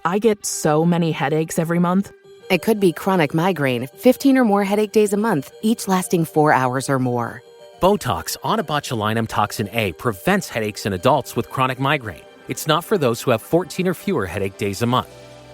I get so many headaches every month. It could be chronic migraine, 15 or more headache days a month, each lasting 4 hours or more. Botox, onabotulinum toxin A, prevents headaches in adults with chronic migraine. It's not for those who have 14 or fewer headache days a month.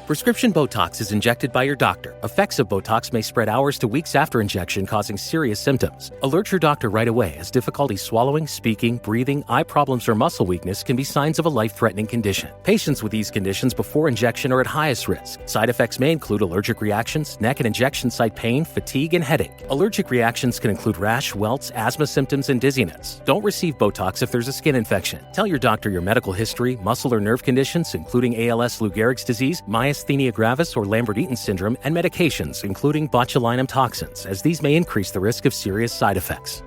Prescription Botox is injected by your doctor. Effects of Botox may spread hours to weeks after injection, causing serious symptoms. Alert your doctor right away, as difficulty swallowing, speaking, breathing, eye problems, or muscle weakness can be signs of a life-threatening condition. Patients with these conditions before injection are at highest risk. Side effects may include allergic reactions, neck and injection site pain, fatigue, and headache. Allergic reactions can include rash, welts, asthma symptoms, and dizziness. Don't receive Botox if there's a skin infection. Tell your doctor your medical history, muscle or nerve conditions, including ALS, Lou Gehrig's disease, myasthenia gravis, or Lambert-Eaton syndrome, and medications, including botulinum toxins, as these may increase the risk of serious side effects.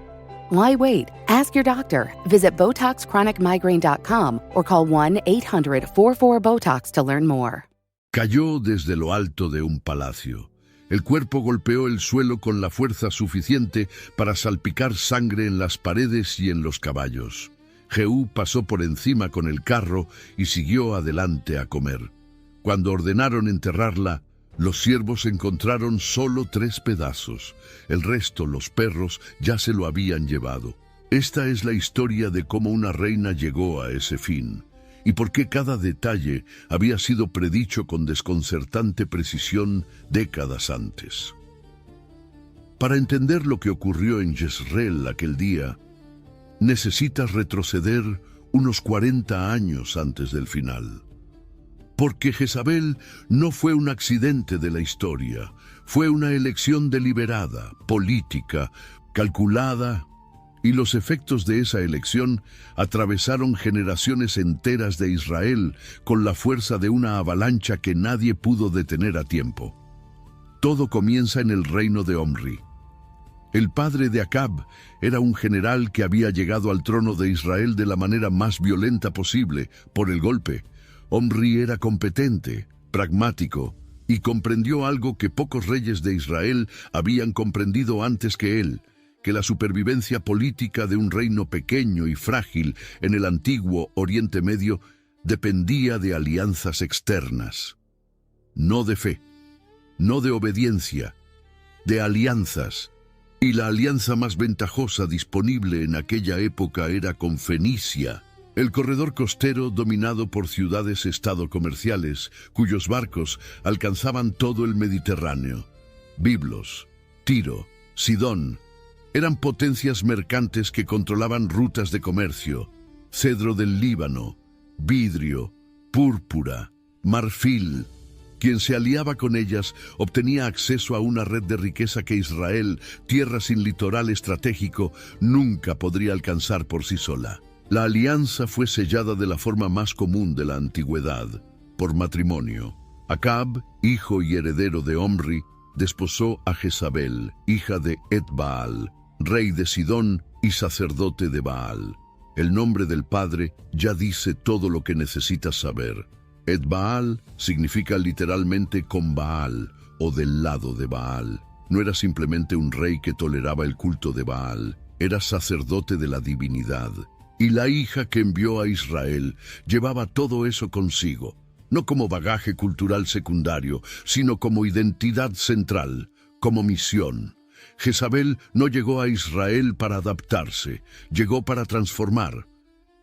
Why wait? Ask your doctor. Visit BotoxChronicMigraine.com or call 1-800-44-BOTOX to learn more. Cayó desde lo alto de un palacio. El cuerpo golpeó el suelo con la fuerza suficiente para salpicar sangre en las paredes y en los caballos. Jehú pasó por encima con el carro y siguió adelante a comer. Cuando ordenaron enterrarla, los siervos encontraron solo 3 pedazos. El resto, los perros, ya se lo habían llevado. Esta es la historia de cómo una reina llegó a ese fin, y por qué cada detalle había sido predicho con desconcertante precisión décadas antes. Para entender lo que ocurrió en Jezreel aquel día, necesitas retroceder unos 40 años antes del final. Porque Jezabel no fue un accidente de la historia, fue una elección deliberada, política, calculada, y los efectos de esa elección atravesaron generaciones enteras de Israel con la fuerza de una avalancha que nadie pudo detener a tiempo. Todo comienza en el reino de Omri. El padre de Acab era un general que había llegado al trono de Israel de la manera más violenta posible, por el golpe. Omri era competente, pragmático, y comprendió algo que pocos reyes de Israel habían comprendido antes que él, que la supervivencia política de un reino pequeño y frágil en el antiguo Oriente Medio dependía de alianzas externas. No de fe, no de obediencia, de alianzas. Y la alianza más ventajosa disponible en aquella época era con Fenicia, el corredor costero dominado por ciudades-estado comerciales, cuyos barcos alcanzaban todo el Mediterráneo. Biblos, Tiro, Sidón, eran potencias mercantes que controlaban rutas de comercio, cedro del Líbano, vidrio, púrpura, marfil. Quien se aliaba con ellas obtenía acceso a una red de riqueza que Israel, tierra sin litoral estratégico, nunca podría alcanzar por sí sola. La alianza fue sellada de la forma más común de la antigüedad, por matrimonio. Acab, hijo y heredero de Omri, desposó a Jezabel, hija de Etbaal, rey de Sidón y sacerdote de Baal. El nombre del padre ya dice todo lo que necesitas saber. Etbaal significa literalmente con Baal o del lado de Baal. No era simplemente un rey que toleraba el culto de Baal, era sacerdote de la divinidad. Y la hija que envió a Israel llevaba todo eso consigo, no como bagaje cultural secundario, sino como identidad central, como misión. Jezabel no llegó a Israel para adaptarse, llegó para transformar.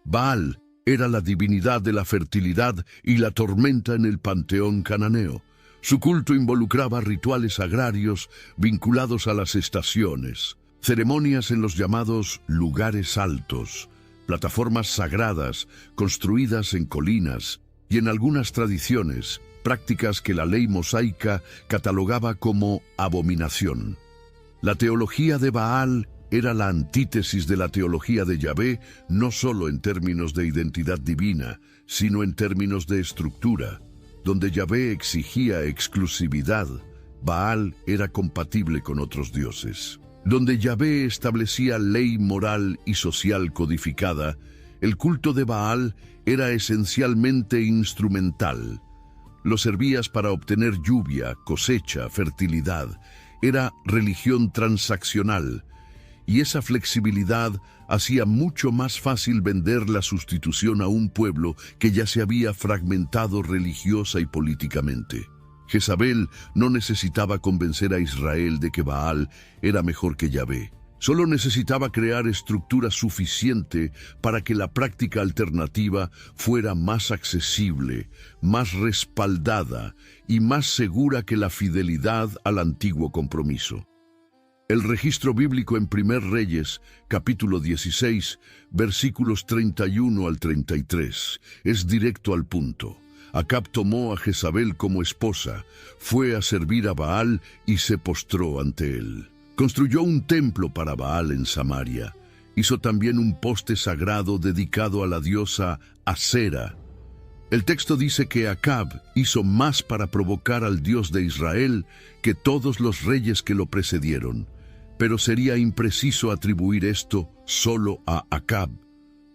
Baal era la divinidad de la fertilidad y la tormenta en el panteón cananeo. Su culto involucraba rituales agrarios vinculados a las estaciones, ceremonias en los llamados lugares altos, plataformas sagradas construidas en colinas y en algunas tradiciones, prácticas que la ley mosaica catalogaba como abominación. La teología de Baal era la antítesis de la teología de Yahvé, no solo en términos de identidad divina, sino en términos de estructura. Donde Yahvé exigía exclusividad, Baal era compatible con otros dioses. Donde Yahvé establecía ley moral y social codificada, el culto de Baal era esencialmente instrumental. Lo servías para obtener lluvia, cosecha, fertilidad. Era religión transaccional. y esa flexibilidad hacía mucho más fácil vender la sustitución a un pueblo que ya se había fragmentado religiosa y políticamente. Jezabel no necesitaba convencer a Israel de que Baal era mejor que Yahvé. Solo necesitaba crear estructura suficiente para que la práctica alternativa fuera más accesible, más respaldada y más segura que la fidelidad al antiguo compromiso. El registro bíblico en 1 Reyes, capítulo 16, versículos 31 al 33, es directo al punto. Acab tomó a Jezabel como esposa, fue a servir a Baal y se postró ante él. Construyó un templo para Baal en Samaria. Hizo también un poste sagrado dedicado a la diosa Asera. El texto dice que Acab hizo más para provocar al Dios de Israel que todos los reyes que lo precedieron. Pero sería impreciso atribuir esto solo a Acab,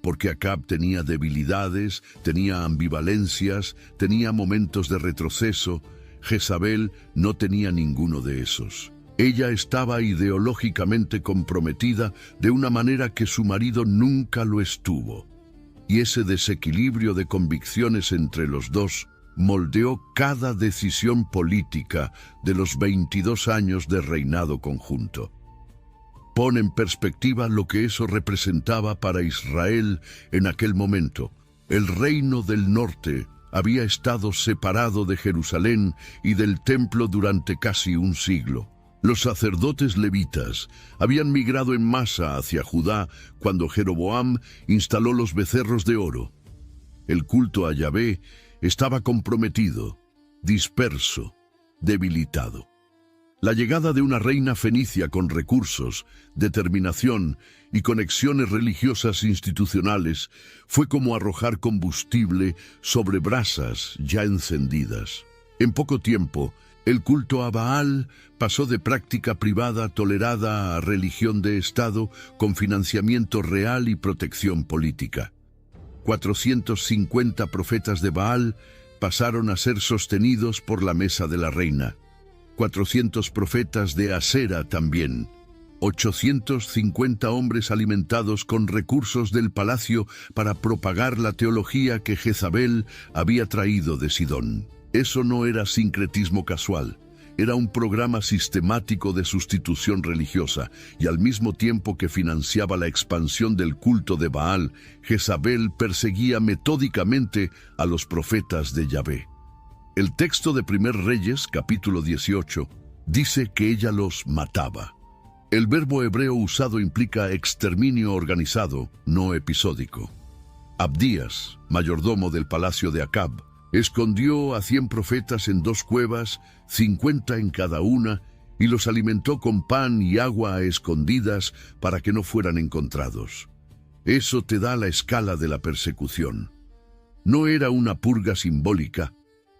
porque Acab tenía debilidades, tenía ambivalencias, tenía momentos de retroceso. Jezabel no tenía ninguno de esos. Ella estaba ideológicamente comprometida de una manera que su marido nunca lo estuvo. Y ese desequilibrio de convicciones entre los dos moldeó cada decisión política de los 22 años de reinado conjunto. Pone en perspectiva lo que eso representaba para Israel en aquel momento. El reino del norte había estado separado de Jerusalén y del templo durante casi un siglo. Los sacerdotes levitas habían migrado en masa hacia Judá cuando Jeroboam instaló los becerros de oro. El culto a Yahvé estaba comprometido, disperso, debilitado. La llegada de una reina fenicia con recursos, determinación y conexiones religiosas institucionales fue como arrojar combustible sobre brasas ya encendidas. En poco tiempo, el culto a Baal pasó de práctica privada tolerada a religión de Estado con financiamiento real y protección política. 450 profetas de Baal pasaron a ser sostenidos por la mesa de la reina. 400 profetas de Asera también. 850 hombres alimentados con recursos del palacio para propagar la teología que Jezabel había traído de Sidón. Eso no era sincretismo casual, era un programa sistemático de sustitución religiosa, y al mismo tiempo que financiaba la expansión del culto de Baal, Jezabel perseguía metódicamente a los profetas de Yahvé. El texto de 1 Reyes, capítulo 18, dice que ella los mataba. El verbo hebreo usado implica exterminio organizado, no episódico. Abdías, mayordomo del palacio de Acab, escondió a 100 profetas en 2 cuevas, 50 en cada una, y los alimentó con pan y agua a escondidas para que no fueran encontrados. Eso te da la escala de la persecución. No era una purga simbólica,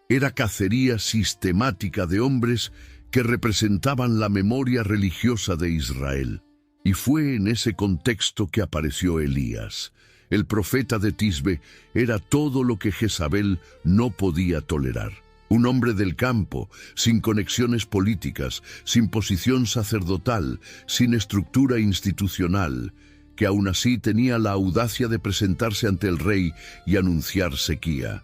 era cacería sistemática de hombres que representaban la memoria religiosa de Israel. Y fue en ese contexto que apareció Elías. El profeta de Tisbe era todo lo que Jezabel no podía tolerar. Un hombre del campo, sin conexiones políticas, sin posición sacerdotal, sin estructura institucional, que aún así tenía la audacia de presentarse ante el rey y anunciar sequía.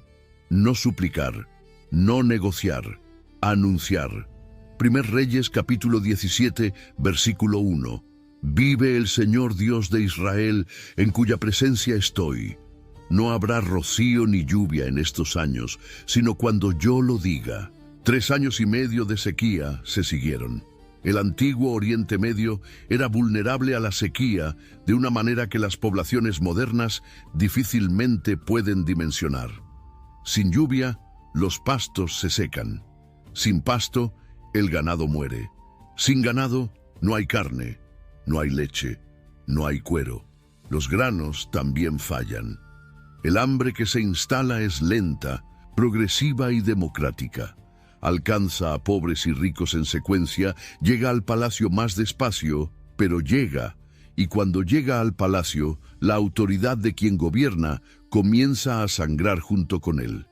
No suplicar, no negociar, anunciar. 1 Reyes capítulo 17, versículo 1. Vive el Señor Dios de Israel, en cuya presencia estoy. No habrá rocío ni lluvia en estos años, sino cuando yo lo diga. 3 años y medio de sequía se siguieron. El antiguo Oriente Medio era vulnerable a la sequía de una manera que las poblaciones modernas difícilmente pueden dimensionar. Sin lluvia, los pastos se secan. Sin pasto, el ganado muere. Sin ganado, no hay carne. No hay leche, no hay cuero. Los granos también fallan. El hambre que se instala es lenta, progresiva y democrática. Alcanza a pobres y ricos en secuencia, llega al palacio más despacio, pero llega. Y cuando llega al palacio, la autoridad de quien gobierna comienza a sangrar junto con él.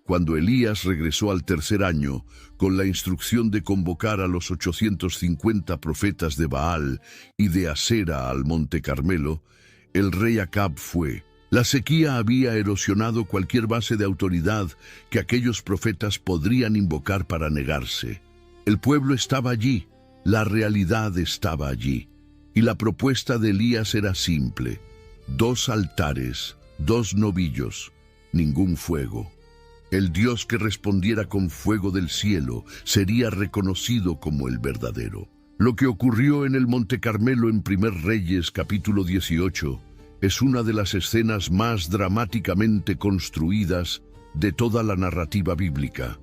Cuando Elías regresó al tercer año, con la instrucción de convocar a los 850 profetas de Baal y de Asera al monte Carmelo, el rey Acab fue. La sequía había erosionado cualquier base de autoridad que aquellos profetas podrían invocar para negarse. El pueblo estaba allí, la realidad estaba allí, y la propuesta de Elías era simple: 2 altares, 2 novillos, ningún fuego. El Dios que respondiera con fuego del cielo sería reconocido como el verdadero. Lo que ocurrió en el Monte Carmelo en 1 Reyes capítulo 18 es una de las escenas más dramáticamente construidas de toda la narrativa bíblica.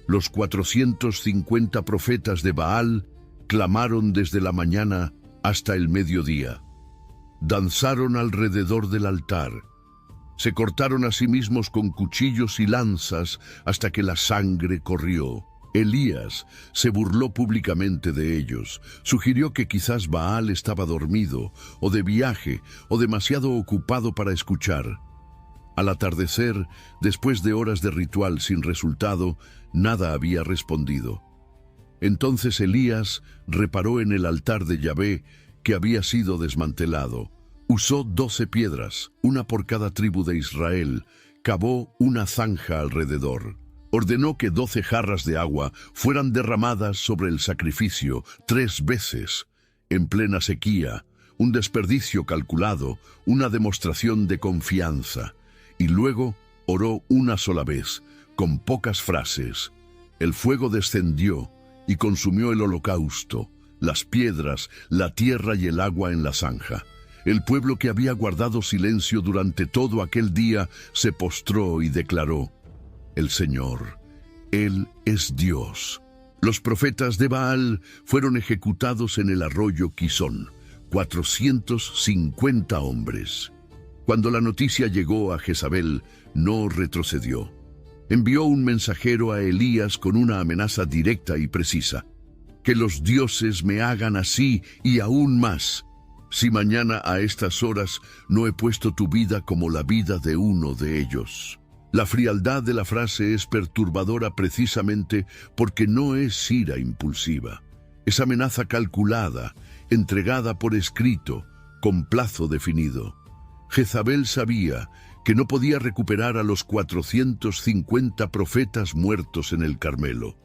Los 450 profetas de Baal clamaron desde la mañana hasta el mediodía. Danzaron alrededor del altar. Se cortaron a sí mismos con cuchillos y lanzas hasta que la sangre corrió. Elías se burló públicamente de ellos. Sugirió que quizás Baal estaba dormido, o de viaje, o demasiado ocupado para escuchar. Al atardecer, después de horas de ritual sin resultado, nada había respondido. Entonces Elías reparó en el altar de Yahvé, que había sido desmantelado. Usó 12 piedras, una por cada tribu de Israel, cavó una zanja alrededor. Ordenó que 12 jarras de agua fueran derramadas sobre el sacrificio 3 veces, en plena sequía, un desperdicio calculado, una demostración de confianza. Y luego oró una sola vez, con pocas frases. El fuego descendió y consumió el holocausto, las piedras, la tierra y el agua en la zanja. El pueblo, que había guardado silencio durante todo aquel día, se postró y declaró: el Señor, Él es Dios. Los profetas de Baal fueron ejecutados en el arroyo Quizón, 450 hombres. Cuando la noticia llegó a Jezabel, no retrocedió. Envió un mensajero a Elías con una amenaza directa y precisa: que los dioses me hagan así y aún más, si mañana a estas horas no he puesto tu vida como la vida de uno de ellos. La frialdad de la frase es perturbadora precisamente porque no es ira impulsiva. Es amenaza calculada, entregada por escrito, con plazo definido. Jezabel sabía que no podía recuperar a los 450 profetas muertos en el Carmelo,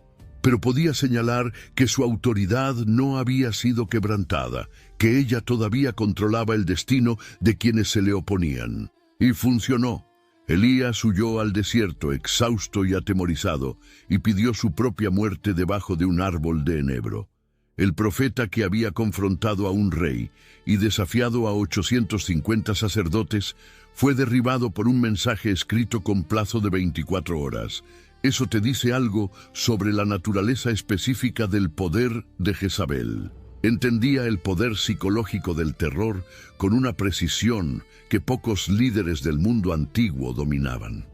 pero podía señalar que su autoridad no había sido quebrantada, que ella todavía controlaba el destino de quienes se le oponían. Y funcionó. Elías huyó al desierto, exhausto y atemorizado, y pidió su propia muerte debajo de un árbol de enebro. El profeta, que había confrontado a un rey y desafiado a 850 sacerdotes, fue derribado por un mensaje escrito con plazo de 24 horas. Eso te dice algo sobre la naturaleza específica del poder de Jezabel. Entendía el poder psicológico del terror con una precisión que pocos líderes del mundo antiguo dominaban.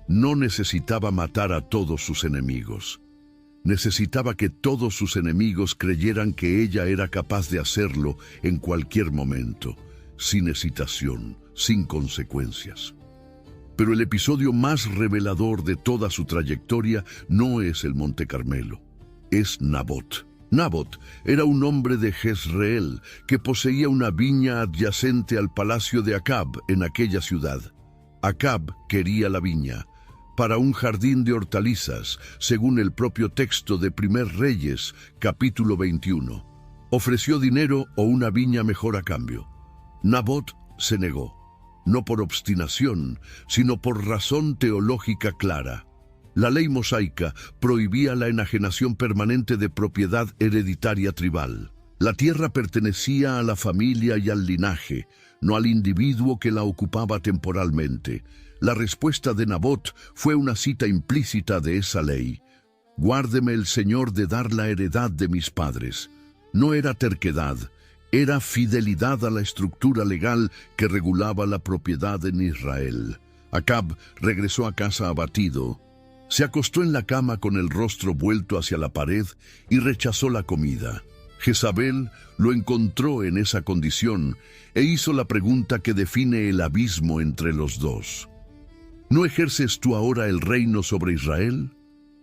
No necesitaba matar a todos sus enemigos. Necesitaba que todos sus enemigos creyeran que ella era capaz de hacerlo en cualquier momento, sin hesitación, sin consecuencias. Pero el episodio más revelador de toda su trayectoria no es el Monte Carmelo, es Nabot. Nabot era un hombre de Jezreel que poseía una viña adyacente al palacio de Acab en aquella ciudad. Acab quería la viña para un jardín de hortalizas, según el propio texto de 1 Reyes, capítulo 21. Ofreció dinero o una viña mejor a cambio. Nabot se negó, no por obstinación, sino por razón teológica clara. La ley mosaica prohibía la enajenación permanente de propiedad hereditaria tribal. La tierra pertenecía a la familia y al linaje, no al individuo que la ocupaba temporalmente. La respuesta de Nabot fue una cita implícita de esa ley: «Guárdeme el Señor de dar la heredad de mis padres». No era terquedad, era fidelidad a la estructura legal que regulaba la propiedad en Israel. Acab regresó a casa abatido. Se acostó en la cama con el rostro vuelto hacia la pared y rechazó la comida. Jezabel lo encontró en esa condición e hizo la pregunta que define el abismo entre los dos. ¿No ejerces tú ahora el reino sobre Israel?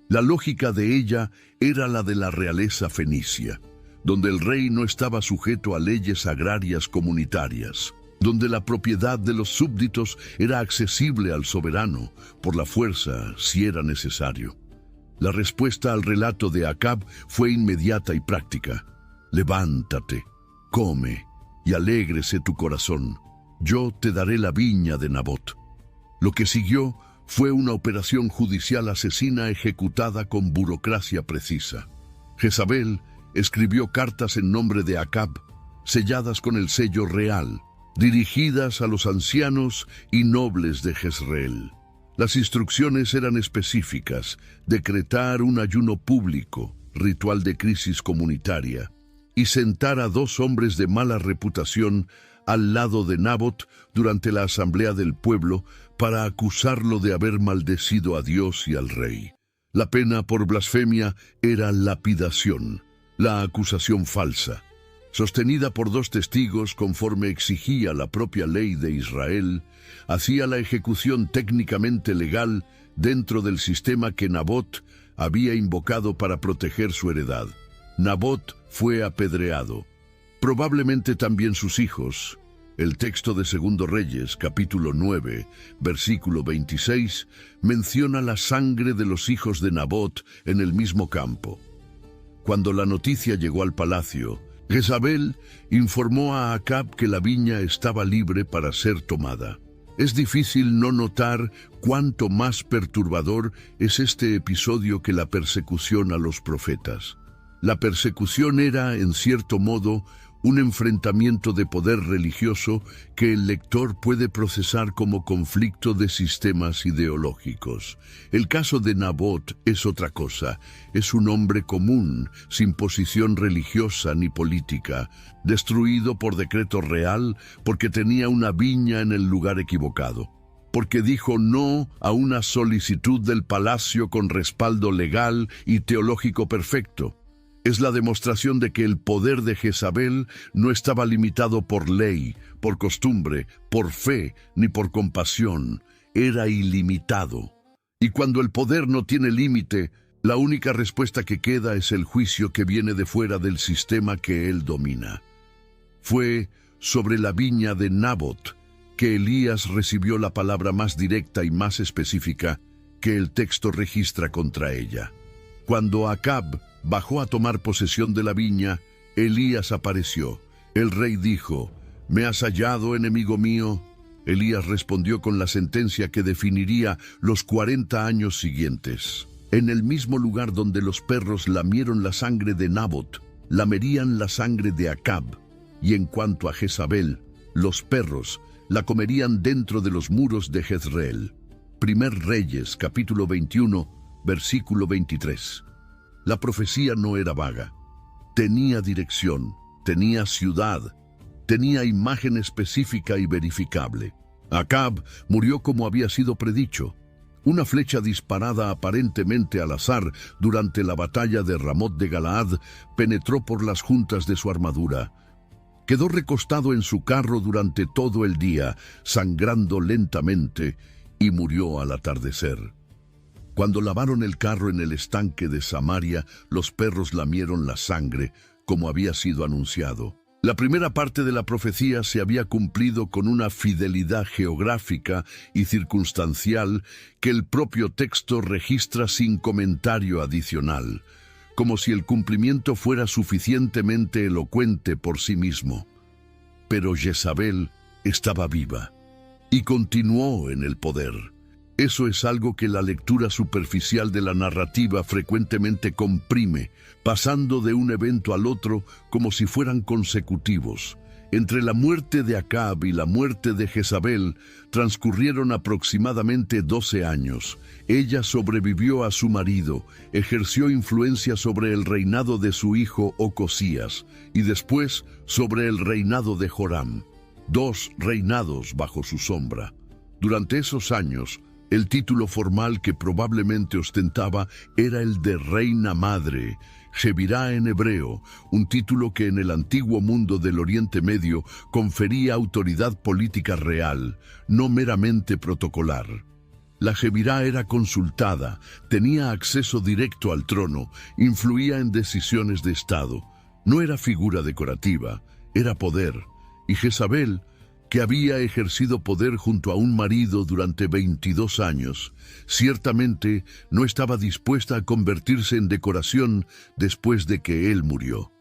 La lógica de ella era la de la realeza fenicia, donde el rey no estaba sujeto a leyes agrarias comunitarias, donde la propiedad de los súbditos era accesible al soberano por la fuerza si era necesario. La respuesta al relato de Acab fue inmediata y práctica. Levántate, come y alégrese tu corazón. Yo te daré la viña de Nabot. Lo que siguió fue una operación judicial asesina ejecutada con burocracia precisa. Jezabel escribió cartas en nombre de Acab, selladas con el sello real, dirigidas a los ancianos y nobles de Jezreel. Las instrucciones eran específicas: decretar un ayuno público, ritual de crisis comunitaria, y sentar a 2 hombres de mala reputación al lado de Nabot durante la asamblea del pueblo para acusarlo de haber maldecido a Dios y al rey. La pena por blasfemia era lapidación, la acusación falsa, sostenida por 2 testigos conforme exigía la propia ley de Israel, hacía la ejecución técnicamente legal dentro del sistema que Nabot había invocado para proteger su heredad. Nabot fue apedreado, probablemente también sus hijos. El texto de 2 Reyes, capítulo 9, versículo 26, menciona la sangre de los hijos de Nabot en el mismo campo. Cuando la noticia llegó al palacio, Jezabel informó a Acab que la viña estaba libre para ser tomada. Es difícil no notar cuánto más perturbador es este episodio que la persecución a los profetas. La persecución era, en cierto modo, un enfrentamiento de poder religioso que el lector puede procesar como conflicto de sistemas ideológicos. El caso de Nabot es otra cosa. Es un hombre común, sin posición religiosa ni política, destruido por decreto real porque tenía una viña en el lugar equivocado, porque dijo no a una solicitud del palacio con respaldo legal y teológico perfecto. Es la demostración de que el poder de Jezabel no estaba limitado por ley, por costumbre, por fe, ni por compasión. Era ilimitado. Y cuando el poder no tiene límite, la única respuesta que queda es el juicio que viene de fuera del sistema que él domina. Fue sobre la viña de Nabot que Elías recibió la palabra más directa y más específica que el texto registra contra ella. Cuando Acab bajó a tomar posesión de la viña, Elías apareció. El rey dijo: ¿Me has hallado, enemigo mío? Elías respondió con la sentencia que definiría los 40 años siguientes. En el mismo lugar donde los perros lamieron la sangre de Nabot, lamerían la sangre de Acab. Y en cuanto a Jezabel, los perros la comerían dentro de los muros de Jezreel. 1 Reyes, capítulo 21, versículo 23. La profecía no era vaga. Tenía dirección, tenía ciudad, tenía imagen específica y verificable. Acab murió como había sido predicho. Una flecha disparada aparentemente al azar durante la batalla de Ramot de Galaad penetró por las juntas de su armadura. Quedó recostado en su carro durante todo el día, sangrando lentamente, y murió al atardecer. Cuando lavaron el carro en el estanque de Samaria, los perros lamieron la sangre, como había sido anunciado. La primera parte de la profecía se había cumplido con una fidelidad geográfica y circunstancial que el propio texto registra sin comentario adicional, como si el cumplimiento fuera suficientemente elocuente por sí mismo. Pero Jezabel estaba viva y continuó en el poder. Eso es algo que la lectura superficial de la narrativa frecuentemente comprime, pasando de un evento al otro como si fueran consecutivos. Entre la muerte de Acab y la muerte de Jezabel transcurrieron aproximadamente 12 años. Ella sobrevivió a su marido, ejerció influencia sobre el reinado de su hijo Ocosías y después sobre el reinado de Joram. 2 reinados bajo su sombra. Durante esos años, el título formal que probablemente ostentaba era el de Reina Madre, Jebirá en hebreo, un título que en el antiguo mundo del Oriente Medio confería autoridad política real, no meramente protocolar. La Jebirá era consultada, tenía acceso directo al trono, influía en decisiones de Estado. No era figura decorativa, era poder. Y Jezabel, que había ejercido poder junto a un marido durante 22 años, ciertamente no estaba dispuesta a convertirse en decoración después de que él murió.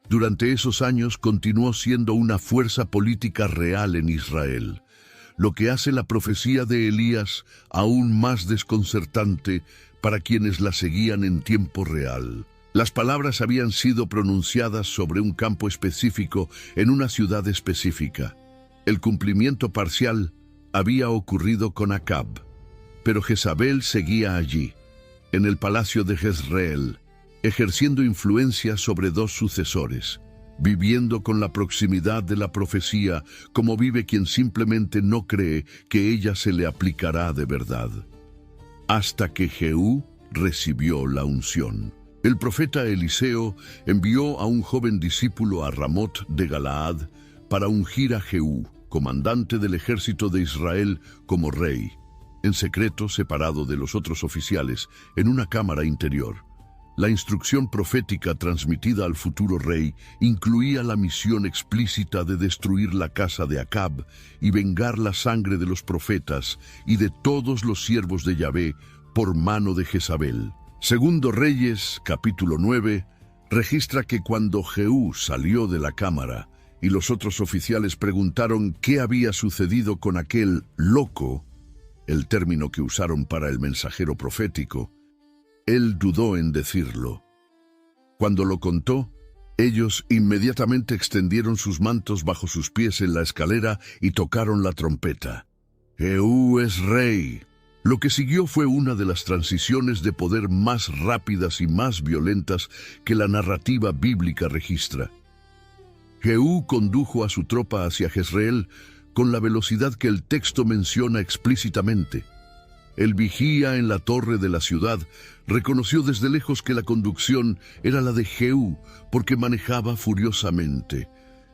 Durante esos años continuó siendo una fuerza política real en Israel, lo que hace la profecía de Elías aún más desconcertante para quienes la seguían en tiempo real. Las palabras habían sido pronunciadas sobre un campo específico en una ciudad específica. El cumplimiento parcial había ocurrido con Acab, pero Jezabel seguía allí, en el palacio de Jezreel, ejerciendo influencia sobre dos sucesores, viviendo con la proximidad de la profecía como vive quien simplemente no cree que ella se le aplicará de verdad. Hasta que Jehú recibió la unción. El profeta Eliseo envió a un joven discípulo a Ramot de Galaad para ungir a Jehú, comandante del ejército de Israel, como rey, en secreto separado de los otros oficiales, en una cámara interior. La instrucción profética transmitida al futuro rey incluía la misión explícita de destruir la casa de Acab y vengar la sangre de los profetas y de todos los siervos de Yahvé por mano de Jezabel. Segundo Reyes, capítulo 9, registra que cuando Jehú salió de la cámara y los otros oficiales preguntaron qué había sucedido con aquel loco, el término que usaron para el mensajero profético, él dudó en decirlo. Cuando lo contó, ellos inmediatamente extendieron sus mantos bajo sus pies en la escalera y tocaron la trompeta. Jehú es rey. Lo que siguió fue una de las transiciones de poder más rápidas y más violentas que la narrativa bíblica registra. Jehú condujo a su tropa hacia Jezreel con la velocidad que el texto menciona explícitamente. El vigía en la torre de la ciudad reconoció desde lejos que la conducción era la de Jehú, porque manejaba furiosamente.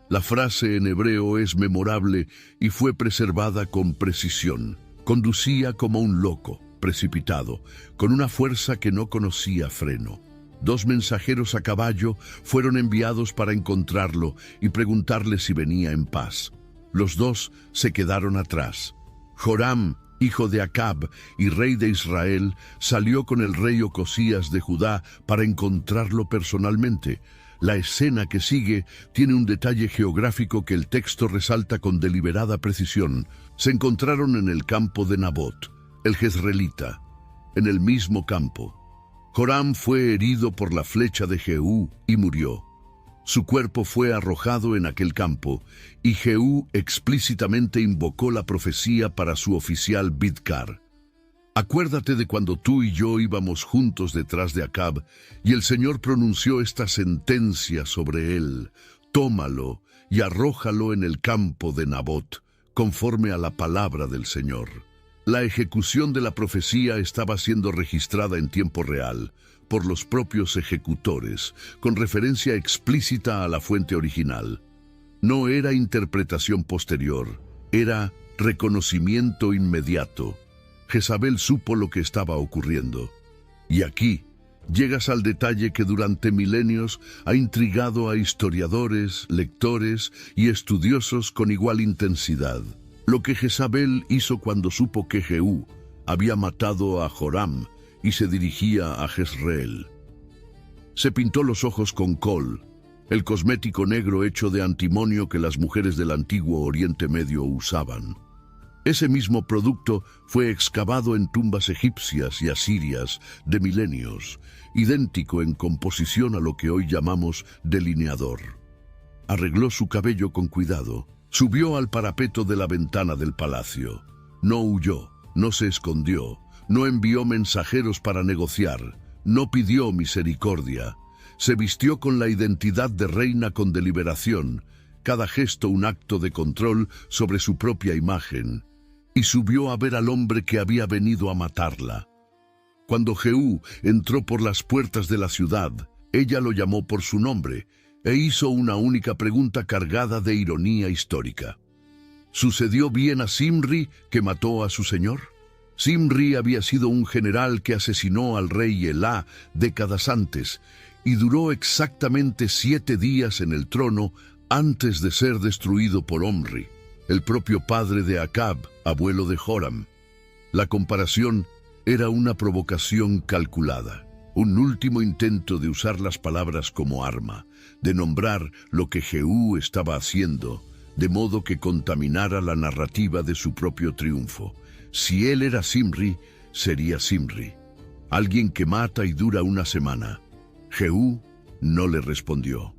La frase en hebreo es memorable y fue preservada con precisión. Conducía como un loco, precipitado, con una fuerza que no conocía freno. 2 mensajeros a caballo fueron enviados para encontrarlo y preguntarle si venía en paz. Los 2 se quedaron atrás. Joram, hijo de Acab y rey de Israel, salió con el rey Ocosías de Judá para encontrarlo personalmente. La escena que sigue tiene un detalle geográfico que el texto resalta con deliberada precisión. Se encontraron en el campo de Nabot, el jezreelita, en el mismo campo. Joram fue herido por la flecha de Jehú y murió. Su cuerpo fue arrojado en aquel campo, y Jehú explícitamente invocó la profecía para su oficial Bidkar. Acuérdate de cuando tú y yo íbamos juntos detrás de Acab, y el Señor pronunció esta sentencia sobre él: tómalo y arrójalo en el campo de Nabot, conforme a la palabra del Señor. La ejecución de la profecía estaba siendo registrada en tiempo real por los propios ejecutores, con referencia explícita a la fuente original. No era interpretación posterior, era reconocimiento inmediato. Jezabel supo lo que estaba ocurriendo. Y aquí llegas al detalle que durante milenios ha intrigado a historiadores, lectores y estudiosos con igual intensidad. Lo que Jezabel hizo cuando supo que Jehú había matado a Joram y se dirigía a Jezreel. Se pintó los ojos con col, el cosmético negro hecho de antimonio que las mujeres del antiguo Oriente Medio usaban. Ese mismo producto fue excavado en tumbas egipcias y asirias de milenios, idéntico en composición a lo que hoy llamamos delineador. Arregló su cabello con cuidado, subió al parapeto de la ventana del palacio. No huyó, no se escondió, no envió mensajeros para negociar, no pidió misericordia. Se vistió con la identidad de reina con deliberación, cada gesto un acto de control sobre su propia imagen, y subió a ver al hombre que había venido a matarla. Cuando Jehú entró por las puertas de la ciudad, ella lo llamó por su nombre e hizo una única pregunta cargada de ironía histórica. ¿Sucedió bien a Zimri, que mató a su señor? Zimri había sido un general que asesinó al rey Elá décadas antes y duró exactamente 7 días en el trono antes de ser destruido por Omri, el propio padre de Acab, abuelo de Joram. La comparación era una provocación calculada, un último intento de usar las palabras como arma, de nombrar lo que Jehú estaba haciendo, de modo que contaminara la narrativa de su propio triunfo. Si él era Zimri, sería Zimri, alguien que mata y dura una semana. Jehú no le respondió.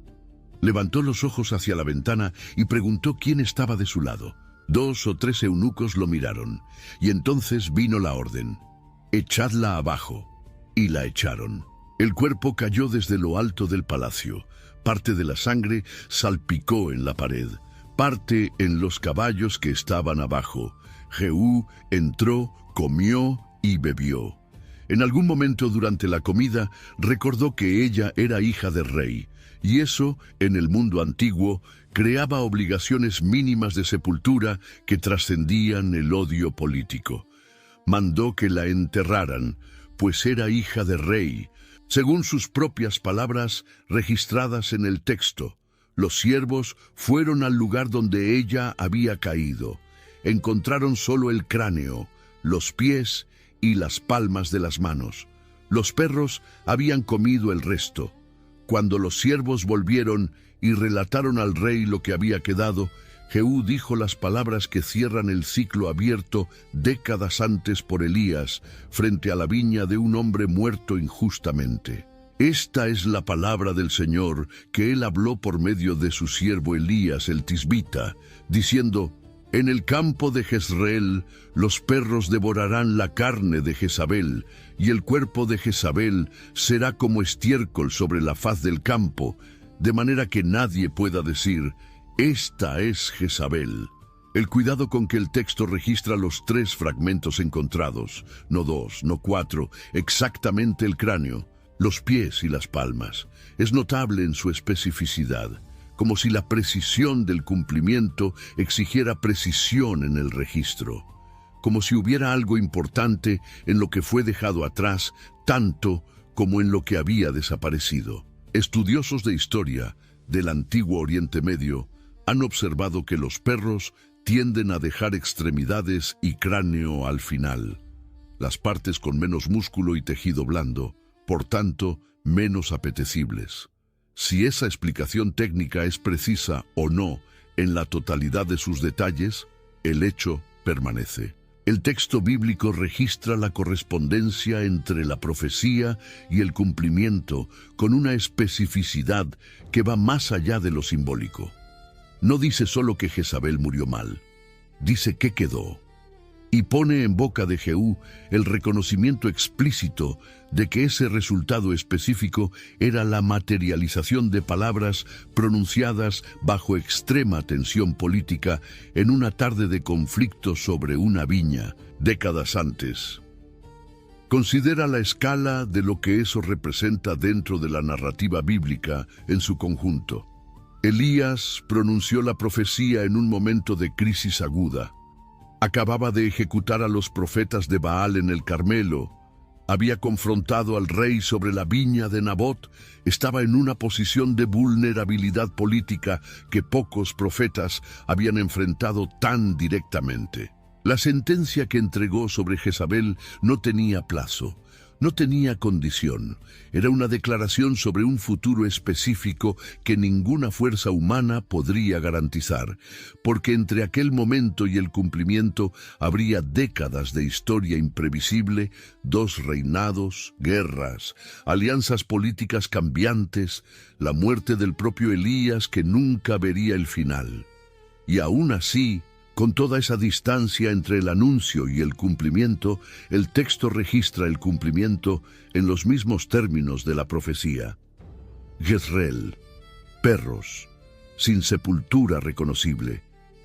Levantó los ojos hacia la ventana y preguntó quién estaba de su lado. 2 o 3 eunucos lo miraron, y entonces vino la orden: echadla abajo. Y la echaron. El cuerpo cayó desde lo alto del palacio. Parte de la sangre salpicó en la pared, parte en los caballos que estaban abajo. Jehú entró, comió y bebió. En algún momento durante la comida recordó que ella era hija del rey, y eso, en el mundo antiguo, creaba obligaciones mínimas de sepultura que trascendían el odio político. Mandó que la enterraran, pues era hija de rey, según sus propias palabras registradas en el texto. Los siervos fueron al lugar donde ella había caído. Encontraron solo el cráneo, los pies y las palmas de las manos. Los perros habían comido el resto. Cuando los siervos volvieron y relataron al rey lo que había quedado, Jehú dijo las palabras que cierran el ciclo abierto décadas antes por Elías, frente a la viña de un hombre muerto injustamente. Esta es la palabra del Señor que él habló por medio de su siervo Elías el tisbita, diciendo: en el campo de Jezreel los perros devorarán la carne de Jezabel, y el cuerpo de Jezabel será como estiércol sobre la faz del campo, de manera que nadie pueda decir: esta es Jezabel. El cuidado con que el texto registra los 3 fragmentos encontrados, no 2, no 4, exactamente el cráneo, los pies y las palmas, es notable en su especificidad, como si la precisión del cumplimiento exigiera precisión en el registro, como si hubiera algo importante en lo que fue dejado atrás, tanto como en lo que había desaparecido. Estudiosos de historia del antiguo Oriente Medio han observado que los perros tienden a dejar extremidades y cráneo al final, las partes con menos músculo y tejido blando, por tanto, menos apetecibles. Si esa explicación técnica es precisa o no en la totalidad de sus detalles, el hecho permanece. El texto bíblico registra la correspondencia entre la profecía y el cumplimiento con una especificidad que va más allá de lo simbólico. No dice solo que Jezabel murió mal, dice que quedó. Y pone en boca de Jehú el reconocimiento explícito de que ese resultado específico era la materialización de palabras pronunciadas bajo extrema tensión política en una tarde de conflicto sobre una viña, décadas antes. Considera la escala de lo que eso representa dentro de la narrativa bíblica en su conjunto. Elías pronunció la profecía en un momento de crisis aguda. Acababa de ejecutar a los profetas de Baal en el Carmelo, había confrontado al rey sobre la viña de Nabot, estaba en una posición de vulnerabilidad política que pocos profetas habían enfrentado tan directamente. La sentencia que entregó sobre Jezabel no tenía plazo, no tenía condición. Era una declaración sobre un futuro específico que ninguna fuerza humana podría garantizar, porque entre aquel momento y el cumplimiento habría décadas de historia imprevisible, 2 reinados, guerras, alianzas políticas cambiantes, la muerte del propio Elías que nunca vería el final. Y aún así, con toda esa distancia entre el anuncio y el cumplimiento, el texto registra el cumplimiento en los mismos términos de la profecía. Jezreel, perros, sin sepultura reconocible,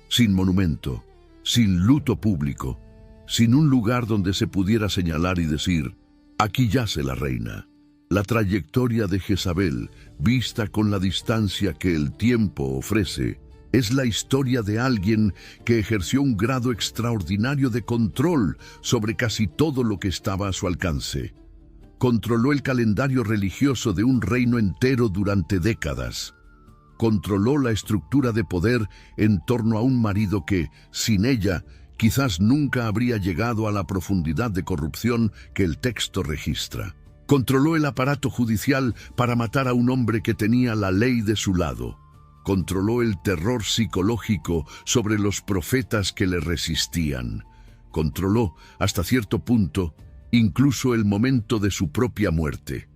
sin monumento, sin luto público, sin un lugar donde se pudiera señalar y decir: aquí yace la reina. La trayectoria de Jezabel, vista con la distancia que el tiempo ofrece, Es la historia de alguien que ejerció un grado extraordinario de control sobre casi todo lo que estaba a su alcance. Controló el calendario religioso de un reino entero durante décadas. Controló la estructura de poder en torno a un marido que, sin ella, quizás nunca habría llegado a la profundidad de corrupción que el texto registra. Controló el aparato judicial para matar a un hombre que tenía la ley de su lado. Controló el terror psicológico sobre los profetas que le resistían. Controló, hasta cierto punto, incluso el momento de su propia muerte.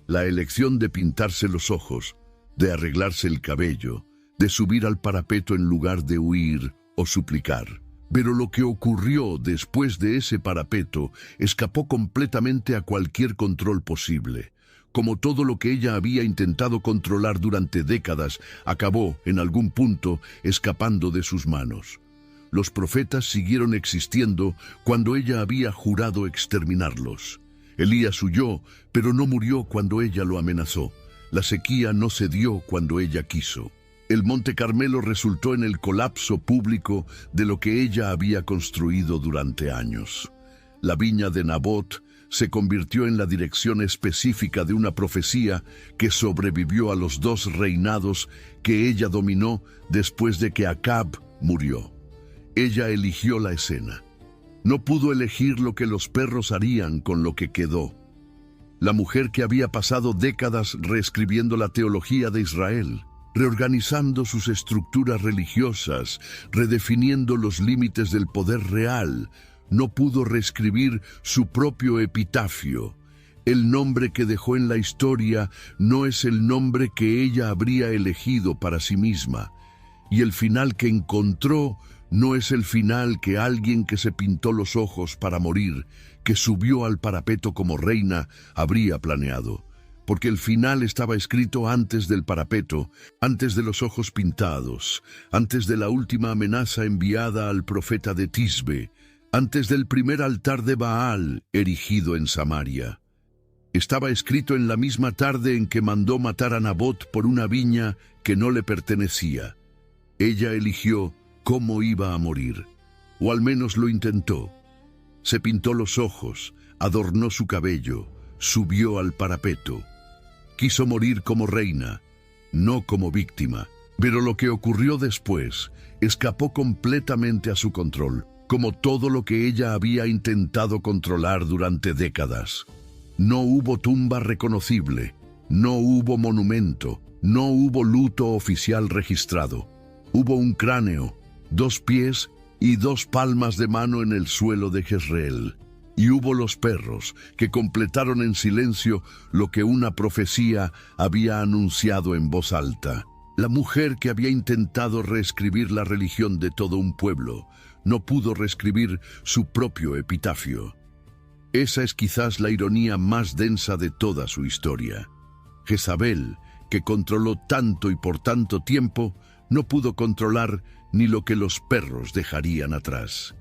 La elección de pintarse los ojos, de arreglarse el cabello, de subir al parapeto en lugar de huir o suplicar. Pero lo que ocurrió después de ese parapeto escapó completamente a cualquier control posible. Como todo lo que ella había intentado controlar durante décadas, acabó, en algún punto, escapando de sus manos. Los profetas siguieron existiendo cuando ella había jurado exterminarlos. Elías huyó, pero no murió cuando ella lo amenazó. La sequía no cedió cuando ella quiso. El Monte Carmelo resultó en el colapso público de lo que ella había construido durante años. La viña de Nabot se convirtió en la dirección específica de una profecía que sobrevivió a los 2 reinados que ella dominó después de que Acab murió. Ella eligió la escena. No pudo elegir lo que los perros harían con lo que quedó. La mujer que había pasado décadas reescribiendo la teología de Israel, reorganizando sus estructuras religiosas, redefiniendo los límites del poder real, no pudo reescribir su propio epitafio. El nombre que dejó en la historia no es el nombre que ella habría elegido para sí misma, y el final que encontró no es el final que alguien que se pintó los ojos para morir, que subió al parapeto como reina, habría planeado. Porque el final estaba escrito antes del parapeto, antes de los ojos pintados, antes de la última amenaza enviada al profeta de Tisbe, antes del primer altar de Baal erigido en Samaria. Estaba escrito en la misma tarde en que mandó matar a Nabot por una viña que no le pertenecía. Ella eligió cómo iba a morir, o al menos lo intentó. Se pintó los ojos, adornó su cabello, subió al parapeto. Quiso morir como reina, no como víctima. Pero lo que ocurrió después escapó completamente a su control, como todo lo que ella había intentado controlar durante décadas. No hubo tumba reconocible, no hubo monumento, no hubo luto oficial registrado. Hubo un cráneo, 2 pies y 2 palmas de mano en el suelo de Jezreel. Y hubo los perros que completaron en silencio lo que una profecía había anunciado en voz alta. La mujer que había intentado reescribir la religión de todo un pueblo no pudo reescribir su propio epitafio. Esa es quizás la ironía más densa de toda su historia. Jezabel, que controló tanto y por tanto tiempo, no pudo controlar ni lo que los perros dejarían atrás.